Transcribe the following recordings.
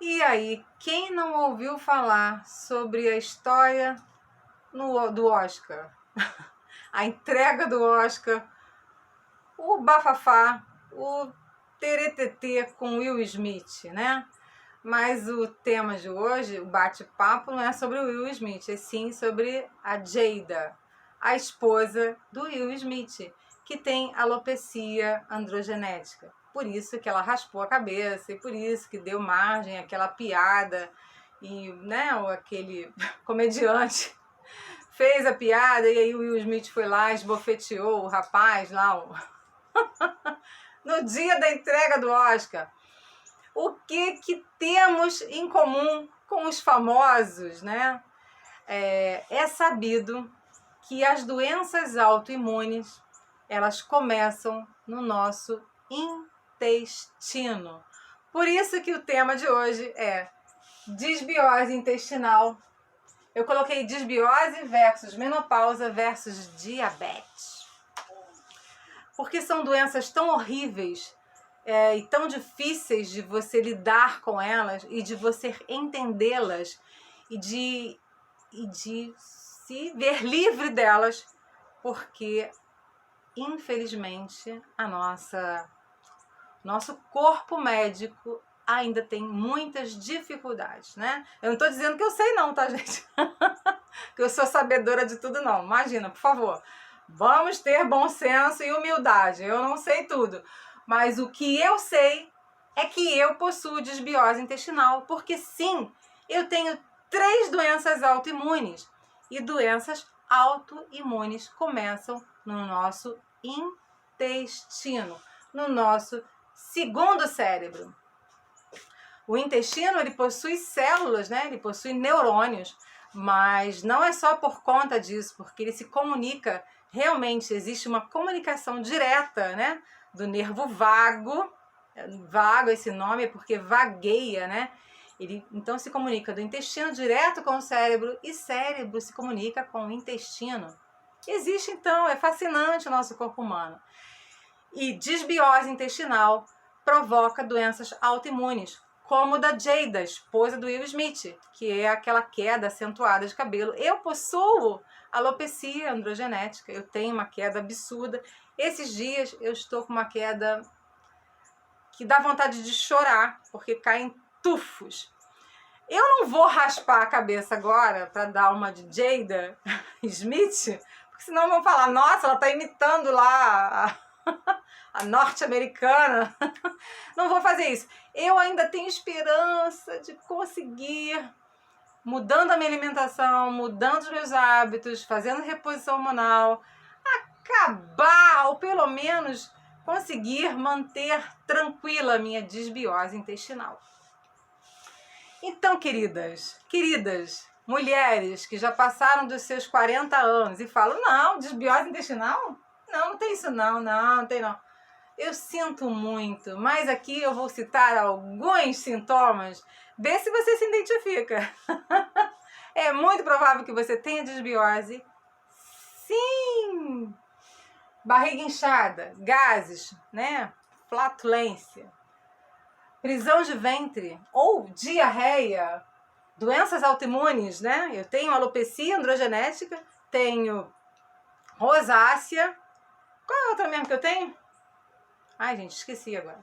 E aí, quem não ouviu falar sobre a história do Oscar? A entrega do Oscar, o bafafá, o teretetê com Will Smith, né? Mas o tema de hoje, o bate-papo, não é sobre o Will Smith, é sim sobre a Jada, a esposa do Will Smith, que tem alopecia androgenética. Por isso que ela raspou a cabeça e por isso que deu margem àquela piada e, né, aquele comediante fez a piada e aí o Will Smith foi lá, esbofeteou o rapaz lá no dia da entrega do Oscar. O que temos em comum com os famosos, né? É sabido que as doenças autoimunes, elas começam no nosso intestino. Por isso que o tema de hoje é disbiose intestinal. Eu coloquei disbiose versus menopausa versus diabetes. Porque são doenças tão horríveis e tão difíceis de você lidar com elas e de você entendê-las e de se ver livre delas, porque infelizmente nosso corpo médico ainda tem muitas dificuldades, né? Eu não estou dizendo que eu sei não, tá, gente? Que eu sou sabedora de tudo não, imagina, por favor. Vamos ter bom senso e humildade, eu não sei tudo. Mas o que eu sei é que eu possuo disbiose intestinal, porque sim, eu tenho 3 doenças autoimunes. E doenças autoimunes começam no nosso intestino, no nosso segundo cérebro. O intestino, ele possui células, né? Ele possui neurônios, mas não é só por conta disso, porque ele se comunica, realmente existe uma comunicação direta, né? Do nervo vago, vago esse nome é porque vagueia, né? Ele então se comunica do intestino direto com o cérebro e cérebro se comunica com o intestino. Existe então, é fascinante o nosso corpo humano. E disbiose intestinal provoca doenças autoimunes, como o da Jada, esposa do Will Smith, que é aquela queda acentuada de cabelo. Eu possuo alopecia androgenética, eu tenho uma queda absurda. Esses dias eu estou com uma queda que dá vontade de chorar, porque caem tufos. Eu não vou raspar a cabeça agora para dar uma de Jada Smith, porque senão vão falar, nossa, ela está imitando lá a norte-americana. Não vou fazer isso. Eu ainda tenho esperança de conseguir, mudando a minha alimentação, mudando os meus hábitos, fazendo reposição hormonal, acabar, ou pelo menos conseguir manter tranquila a minha disbiose intestinal. Então, queridas, mulheres que já passaram dos seus 40 anos e falam, não, disbiose intestinal? Não, não tem isso não tem não. Eu sinto muito, mas aqui eu vou citar alguns sintomas, vê se você se identifica. É muito provável que você tenha disbiose. Sim! Barriga inchada, gases, né? Flatulência, prisão de ventre ou diarreia, doenças autoimunes, né? Eu tenho alopecia androgenética, tenho rosácea. Qual é a outra mesmo que eu tenho? Ai, gente, esqueci agora.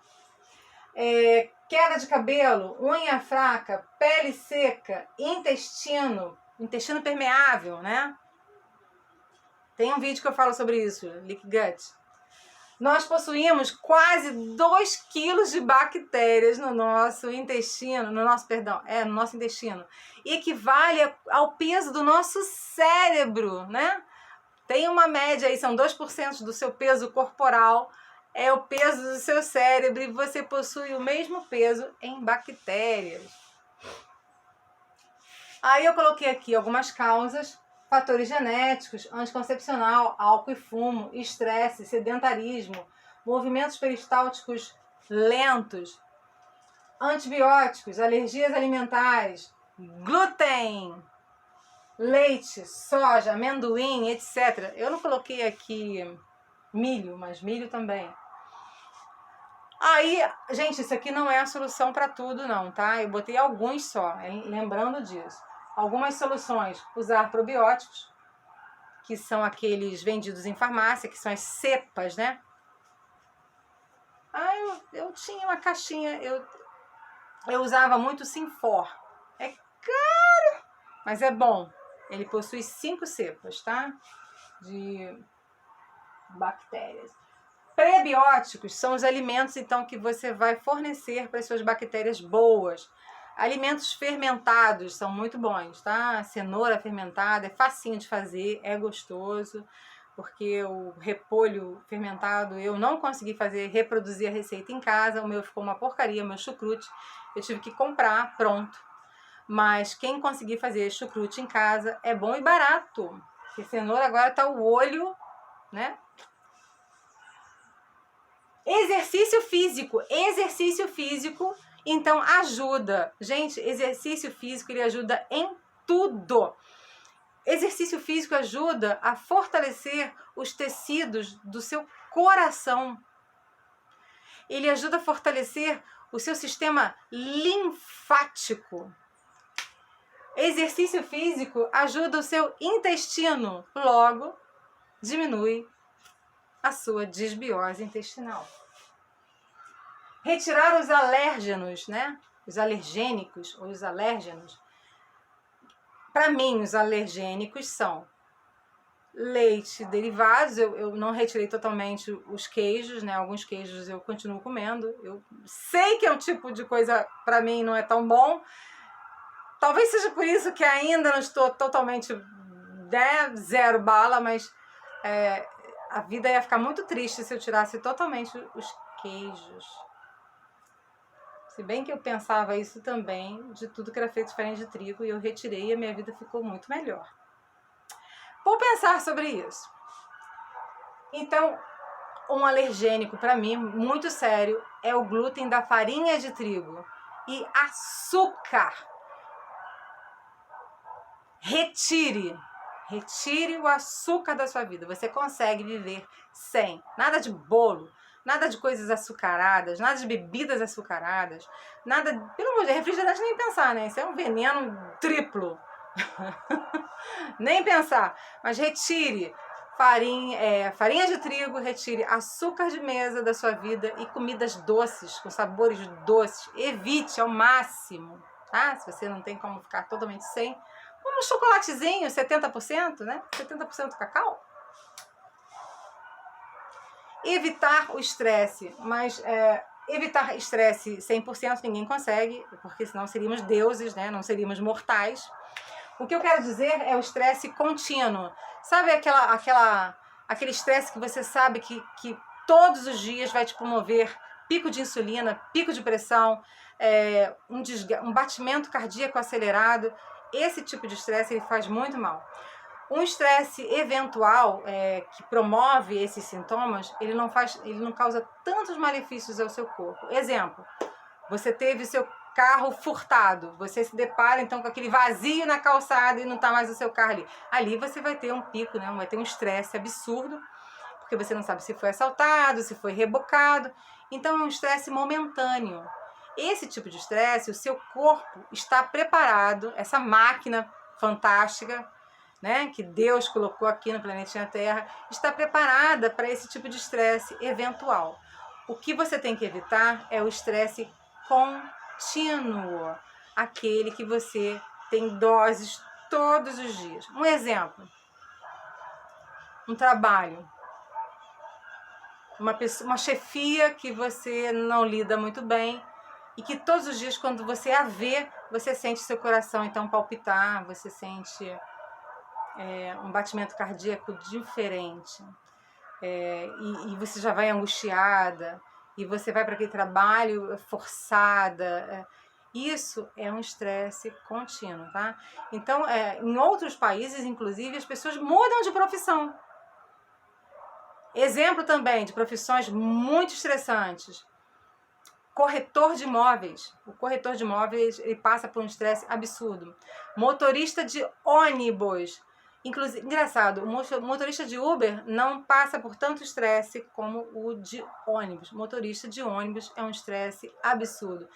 Queda de cabelo, unha fraca, pele seca, intestino permeável, né? Tem um vídeo que eu falo sobre isso, leak gut. Nós possuímos quase 2 quilos de bactérias no nosso intestino, no nosso intestino. Equivale ao peso do nosso cérebro, né? Tem uma média aí, são 2% do seu peso corporal, é o peso do seu cérebro e você possui o mesmo peso em bactérias. Aí eu coloquei aqui algumas causas: fatores genéticos, anticoncepcional, álcool e fumo, estresse, sedentarismo, movimentos peristálticos lentos, antibióticos, alergias alimentares, glúten, leite, soja, amendoim, etc. Eu não coloquei aqui milho, mas milho também. Aí, gente, isso aqui não é a solução para tudo não, tá? Eu botei alguns só, lembrando disso. Algumas soluções, usar probióticos, que são aqueles vendidos em farmácia, que são as cepas, né? Ah, eu tinha uma caixinha, eu usava muito o Sinfor. É caro, mas é bom. Ele possui 5 cepas, tá? De bactérias. Prebióticos são os alimentos, então, que você vai fornecer para as suas bactérias boas. Alimentos fermentados são muito bons, tá? Cenoura fermentada é facinho de fazer, é gostoso, porque o repolho fermentado eu não consegui reproduzir a receita em casa, o meu ficou uma porcaria, o meu chucrute, eu tive que comprar pronto. Mas quem conseguir fazer chucrute em casa é bom e barato, porque cenoura agora tá o olho, né? Exercício físico, então ajuda. Gente, exercício físico, ele ajuda em tudo. Exercício físico ajuda a fortalecer os tecidos do seu coração. Ele ajuda a fortalecer o seu sistema linfático. Exercício físico ajuda o seu intestino, logo diminui a sua disbiose intestinal. Retirar os alérgenos, né? Os alergênicos ou os alérgenos. Para mim, os alergênicos são leite derivados. Eu não retirei totalmente os queijos, né? Alguns queijos eu continuo comendo. Eu sei que é um tipo de coisa, para mim, não é tão bom. Talvez seja por isso que ainda não estou totalmente, né, zero bala, mas a vida ia ficar muito triste se eu tirasse totalmente os queijos. Se bem que eu pensava isso também, de tudo que era feito de farinha de trigo, e eu retirei e a minha vida ficou muito melhor. Vou pensar sobre isso. Então, um alergênico para mim, muito sério, é o glúten da farinha de trigo e açúcar. Retire o açúcar da sua vida. Você consegue viver sem. Nada de bolo, nada de coisas açucaradas, nada de bebidas açucaradas, nada, pelo amor de Deus, refrigerante nem pensar, né? Isso é um veneno triplo. Nem pensar. Mas retire farinha de trigo, retire açúcar de mesa da sua vida e comidas doces, com sabores doces. Evite ao máximo, tá? Se você não tem como ficar totalmente sem, um chocolatezinho, 70%, né? 70% cacau. Evitar o estresse, mas evitar estresse 100% ninguém consegue, porque senão seríamos deuses, né? Não seríamos mortais. O que eu quero dizer é o estresse contínuo. Sabe aquele estresse que você sabe que todos os dias vai te promover pico de insulina, pico de pressão, um batimento cardíaco acelerado? Esse tipo de estresse ele faz muito mal. Um estresse eventual que promove esses sintomas, ele não causa tantos malefícios ao seu corpo. Exemplo, você teve o seu carro furtado, você se depara então com aquele vazio na calçada e não está mais o seu carro ali. Ali você vai ter um pico, né? Vai ter um estresse absurdo, porque você não sabe se foi assaltado, se foi rebocado. Então é um estresse momentâneo. Esse tipo de estresse, o seu corpo está preparado, essa máquina fantástica, né, que Deus colocou aqui no planetinha Terra, está preparada para esse tipo de estresse eventual. O que você tem que evitar é o estresse contínuo, aquele que você tem doses todos os dias. Um exemplo, um trabalho, uma chefia que você não lida muito bem e que todos os dias, quando você a vê, você sente seu coração então palpitar, você sente um batimento cardíaco diferente, e você já vai angustiada, e você vai para aquele trabalho forçada. Isso é um estresse contínuo, tá? Então, em outros países, inclusive, as pessoas mudam de profissão. Exemplo também de profissões muito estressantes. Corretor de imóveis. O corretor de imóveis ele passa por um estresse absurdo. Motorista de ônibus. Inclusive, engraçado, o motorista de Uber não passa por tanto estresse como o de ônibus. Motorista de ônibus é um estresse absurdo.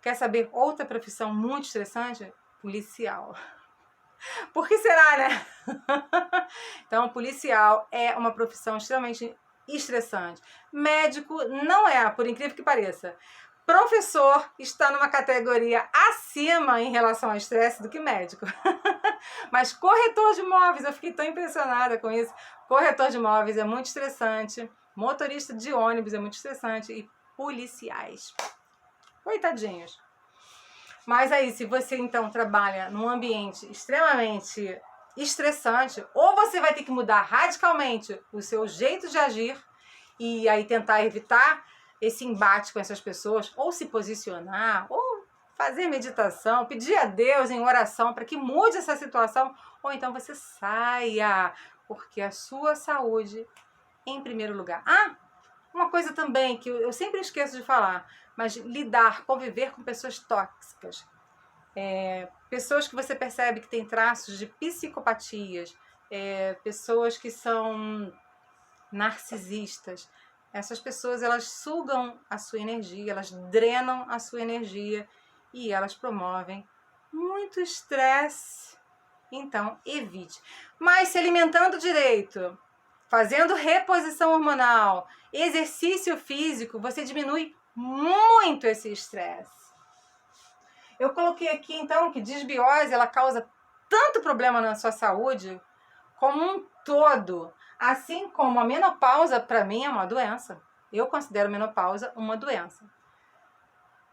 Quer saber outra profissão muito estressante? Policial. Por que será, né? Então, policial é uma profissão extremamente estressante. Médico não é, por incrível que pareça. Professor está numa categoria acima em relação ao estresse do que médico. Mas corretor de imóveis, eu fiquei tão impressionada com isso. Corretor de imóveis é muito estressante. Motorista de ônibus é muito estressante. E policiais. Coitadinhos. Mas aí, se você então trabalha num ambiente extremamente estressante, ou você vai ter que mudar radicalmente o seu jeito de agir e aí tentar evitar esse embate com essas pessoas, ou se posicionar, ou fazer meditação, pedir a Deus em oração para que mude essa situação, ou então você saia, porque a sua saúde em primeiro lugar. Ah, uma coisa também que eu sempre esqueço de falar, mas lidar, conviver com pessoas tóxicas, pessoas que você percebe que têm traços de psicopatias, pessoas que são narcisistas. Essas pessoas, elas sugam a sua energia, elas drenam a sua energia e elas promovem muito estresse. Então, evite. Mas se alimentando direito, fazendo reposição hormonal, exercício físico, você diminui muito esse estresse. Eu coloquei aqui, então, que disbiose, ela causa tanto problema na sua saúde como um todo. Assim como a menopausa, para mim, é uma doença. Eu considero a menopausa uma doença.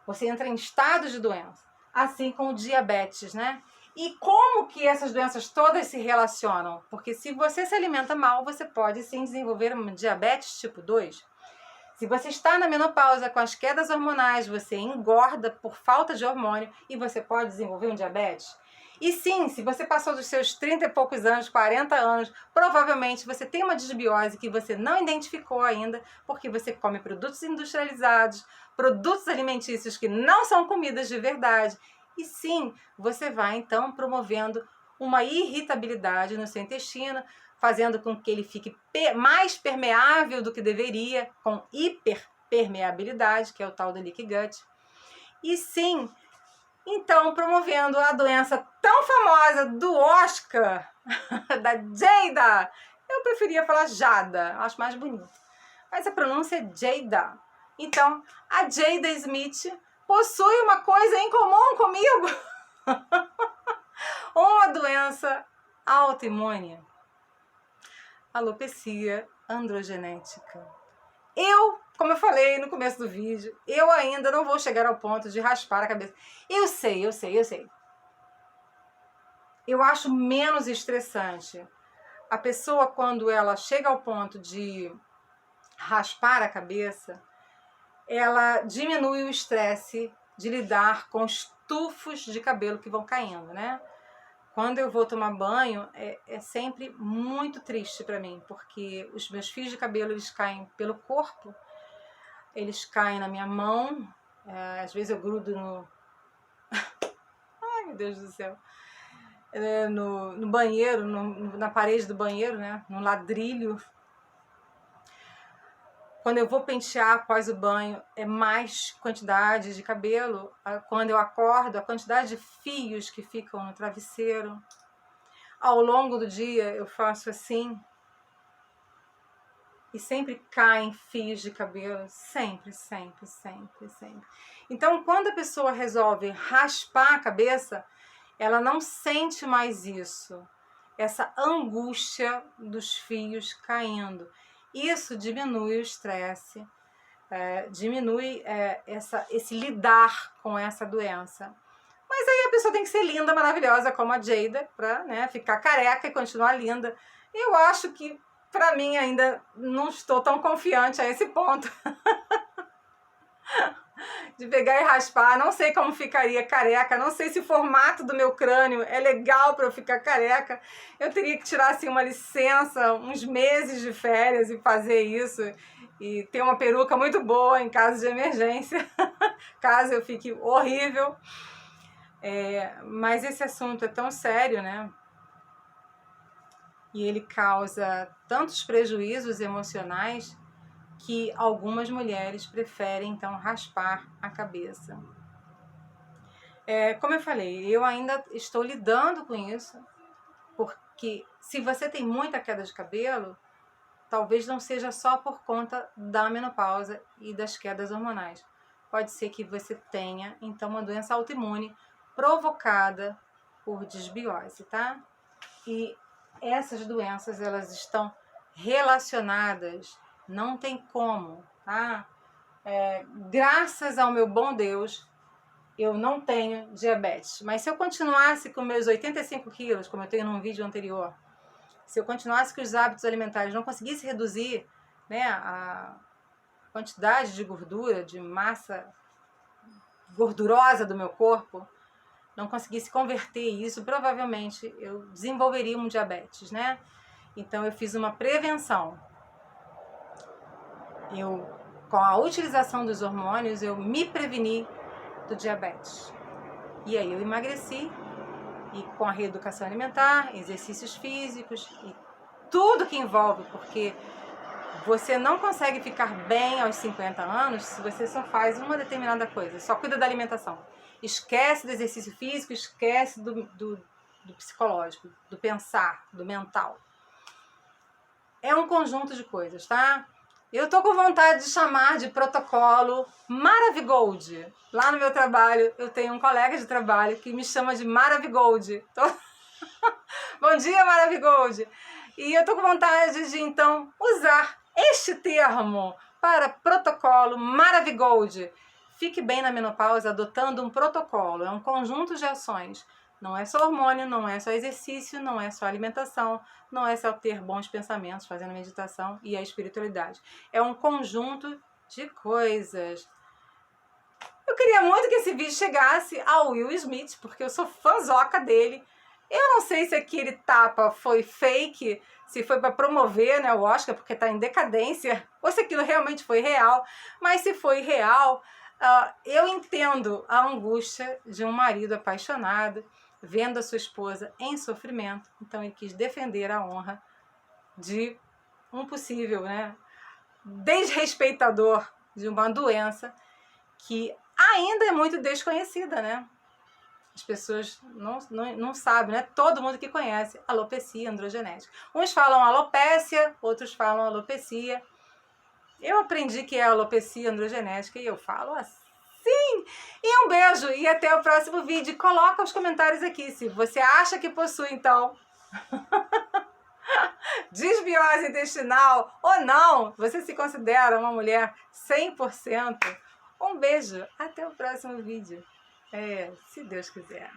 Você entra em estado de doença. Assim como o diabetes, né? E como que essas doenças todas se relacionam? Porque se você se alimenta mal, você pode sim desenvolver uma diabetes tipo 2. Se você está na menopausa com as quedas hormonais, você engorda por falta de hormônio e você pode desenvolver um diabetes. E sim, se você passou dos seus 30 e poucos anos, 40 anos, provavelmente você tem uma disbiose que você não identificou ainda, porque você come produtos industrializados, produtos alimentícios que não são comidas de verdade. E sim, você vai então promovendo uma irritabilidade no seu intestino, fazendo com que ele fique mais permeável do que deveria, com hiperpermeabilidade, que é o tal do leaky gut. E sim, então promovendo a doença tão famosa do Oscar, da Jada. Eu preferia falar Jada, acho mais bonito. Mas a pronúncia é Jada. Então, a Jada Smith possui uma coisa em comum comigo. Uma doença autoimune. Alopecia androgenética. Como eu falei no começo do vídeo, eu ainda não vou chegar ao ponto de raspar a cabeça. Eu sei. Eu acho menos estressante a pessoa quando ela chega ao ponto de raspar a cabeça, ela diminui o estresse de lidar com os tufos de cabelo que vão caindo, né? Quando eu vou tomar banho, é sempre muito triste para mim, porque os meus fios de cabelo, eles caem pelo corpo, eles caem na minha mão, às vezes eu grudo no... Ai, meu Deus do céu! No banheiro, na parede do banheiro, né? No ladrilho. Quando eu vou pentear após o banho, é mais quantidade de cabelo. Quando eu acordo, a quantidade de fios que ficam no travesseiro. Ao longo do dia, eu faço assim. E sempre caem fios de cabelo. Sempre. Então, quando a pessoa resolve raspar a cabeça, ela não sente mais isso. Essa angústia dos fios caindo. Isso diminui o estresse, diminui esse lidar com essa doença. Mas aí a pessoa tem que ser linda, maravilhosa, como a Jada, para, né, ficar careca e continuar linda. Eu acho que, para mim, ainda não estou tão confiante a esse ponto. De pegar e raspar, não sei como ficaria careca, não sei se o formato do meu crânio é legal para eu ficar careca. Eu teria que tirar assim uma licença, uns meses de férias e fazer isso e ter uma peruca muito boa em caso de emergência, caso eu fique horrível. Mas esse assunto é tão sério, né? e ele causa tantos prejuízos emocionais que algumas mulheres preferem então raspar a cabeça. Como eu falei, eu ainda estou lidando com isso, porque se você tem muita queda de cabelo, talvez não seja só por conta da menopausa e das quedas hormonais. Pode ser que você tenha, então, uma doença autoimune provocada por desbiose, tá? E essas doenças, elas estão relacionadas, não tem como, tá? Graças ao meu bom Deus, eu não tenho diabetes. Mas se eu continuasse com meus 85 quilos, como eu tenho num vídeo anterior, se eu continuasse com os hábitos alimentares, não conseguisse reduzir, né, a quantidade de gordura, de massa gordurosa do meu corpo, não conseguisse converter isso, provavelmente eu desenvolveria um diabetes, né? Então eu fiz uma prevenção. Com a utilização dos hormônios, eu me preveni do diabetes. E aí eu emagreci, e com a reeducação alimentar, exercícios físicos e tudo que envolve, porque você não consegue ficar bem aos 50 anos se você só faz uma determinada coisa, só cuida da alimentação. Esquece do exercício físico, esquece do psicológico, do pensar, do mental. É um conjunto de coisas, tá? Eu tô com vontade de chamar de protocolo Maravigold. Lá no meu trabalho, eu tenho um colega de trabalho que me chama de Maravigold. Bom dia, Maravigold! E eu tô com vontade de, então, usar este termo para protocolo Maravigold. Fique bem na menopausa adotando um protocolo. É um conjunto de ações. Não é só hormônio, não é só exercício, não é só alimentação, não é só ter bons pensamentos, fazendo meditação e a espiritualidade. É um conjunto de coisas. Eu queria muito que esse vídeo chegasse ao Will Smith, porque eu sou fãzoca dele. Eu não sei se aquele tapa foi fake, se foi para promover, né, o Oscar, porque está em decadência, ou se aquilo realmente foi real. Mas se foi real, eu entendo a angústia de um marido apaixonado, vendo a sua esposa em sofrimento. Então ele quis defender a honra de um possível, né, desrespeitador de uma doença que ainda é muito desconhecida, né? As pessoas não sabem, não é todo mundo que conhece alopecia androgenética. Uns falam alopécia, outros falam alopecia. Eu aprendi que é alopecia androgenética e eu falo assim. E um beijo e até o próximo vídeo. Coloca os comentários aqui se você acha que possui, então, desbiose intestinal ou não. Você se considera uma mulher 100%. Um beijo. Até o próximo vídeo. Se Deus quiser.